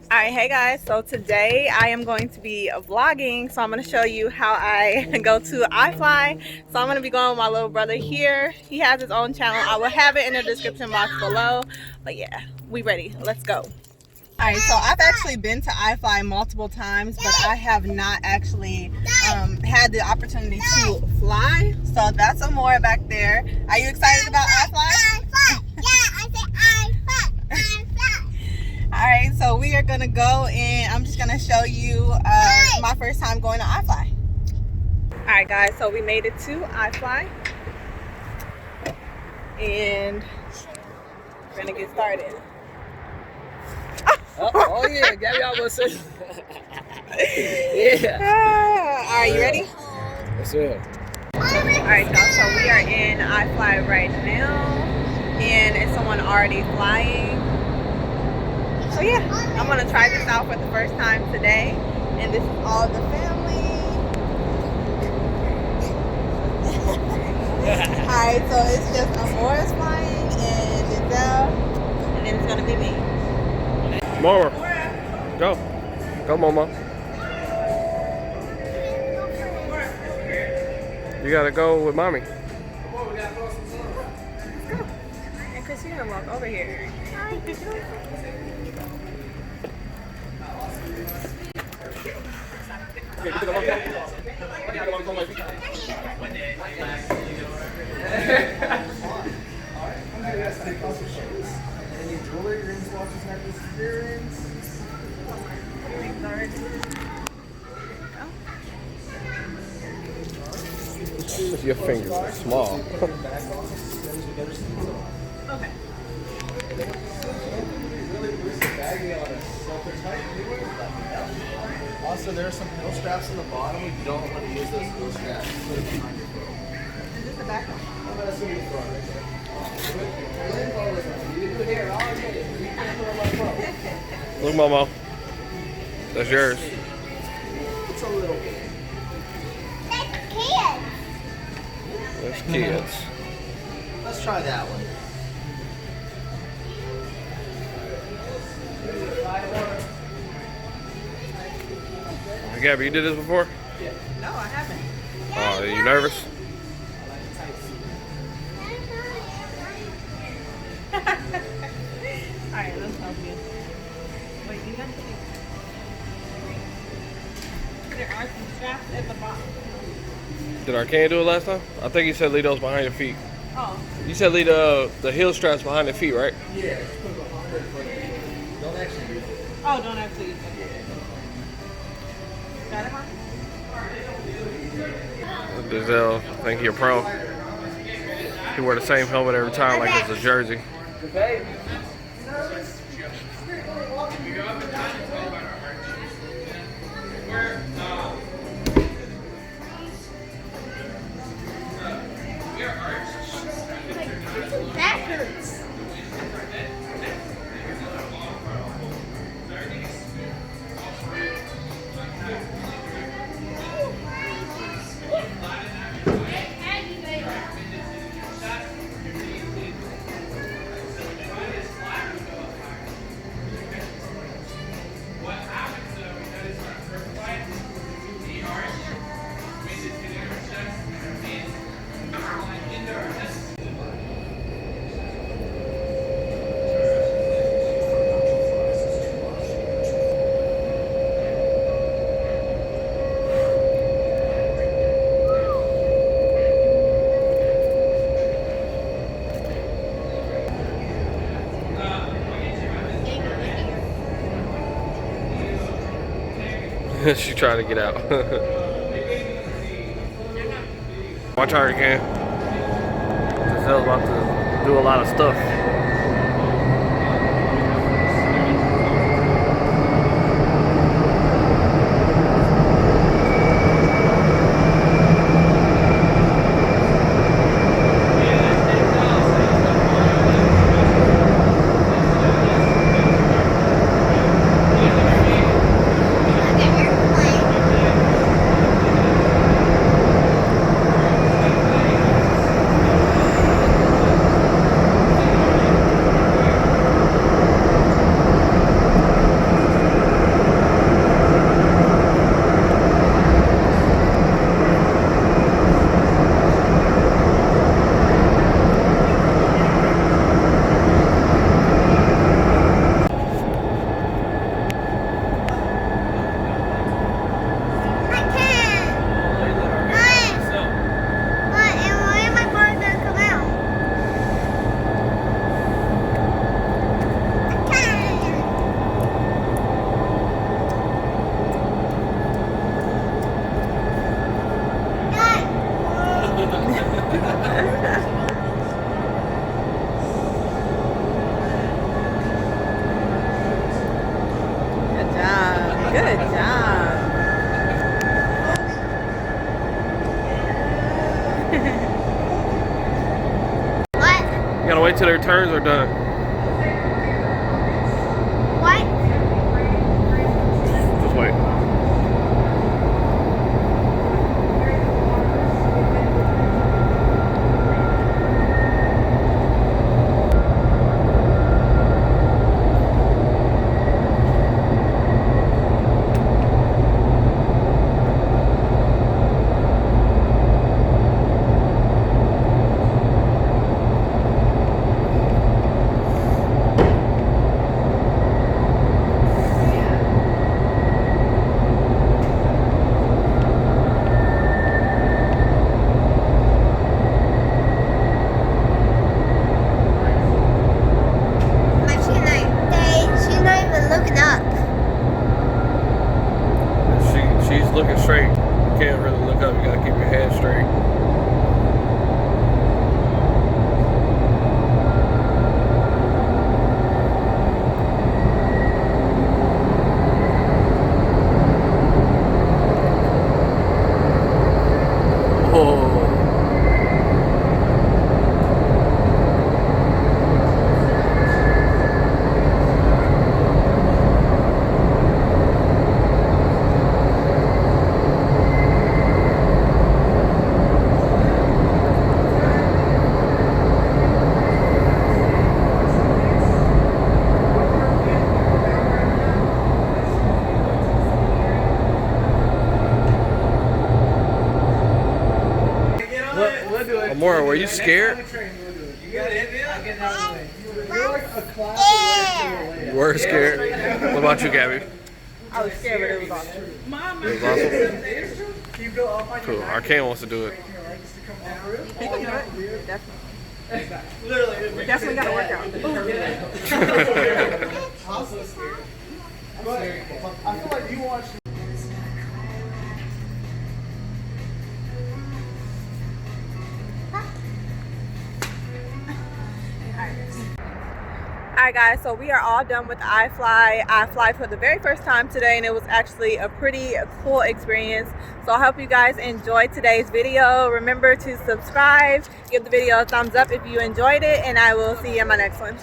Alright, hey guys, so today I am going to be vlogging. So I'm going to show you how I go to IFLY. So I'm going to be going with my little brother here. He has his own channel. I will have it in the description box below. But yeah, we ready. Let's go. Alright, so I've actually been to IFLY multiple times, but I have not actually had the opportunity to fly. So that's Amora back there. Are you excited about IFLY? Alright, so we are going to go and I'm just going to show you my first time going to IFLY. Alright guys, so we made it to IFLY. And we're going to get started. Oh yeah, Gabby, I was saying. Yeah. Are you ready? Yes, sir. Alright y'all, so we are in IFLY right now. And it's someone already flying. So yeah, I'm going to try this out for the first time today. And this is all the family. Alright, so it's just Amora's flying and Giselle. And then it's going to be me. Mama. Go. Go, Mama. You gotta go with mommy. Let's go. And Christina walk over here. Your fingers are small. Okay. Also, there are some heel straps on the bottom. We don't want to use those heel straps. Put it behind your foot. Is this the back one? I'm going to assume the front right there. You do here, I'll get it. You can't throw my phone. Look, Mama. That's yours. It's a little bit. That's kids. Let's try that one. Gabby, you did this before? No, I haven't. Are you nervous? Alright, let's help you. Wait, you have to. There are some straps at the bottom. Did Arcane do it last time? I think he said leave those behind your feet. Oh. You said leave the heel straps behind the feet, right? Yeah, just put it behind it, but don't actually use it. Oh, don't actually use it. Got it, huh? Giselle, I think you're pro. He wear the same helmet every time like it's a jersey. That hurts. She tried to get out. Watch her again. Giselle's about to do a lot of stuff. Good job. What? You gotta wait till their turns are done. What? Just wait. But she's not even looking up. She's looking straight. You can't really look up. You gotta keep your head straight. Oh. Amora, were you scared? You were scared. What about you, Gabby? I was scared, but it was awesome. It was awesome. Cool. Arcane wants to do it. He can do it. Definitely. We definitely got to work out. I'm so scared. I feel like you watched. Alright guys, so we are all done with IFLY. I fly for the very first time today and it was actually a pretty cool experience. So I hope you guys enjoyed today's video. Remember to subscribe, give the video a thumbs up if you enjoyed it, and I will see you in my next one.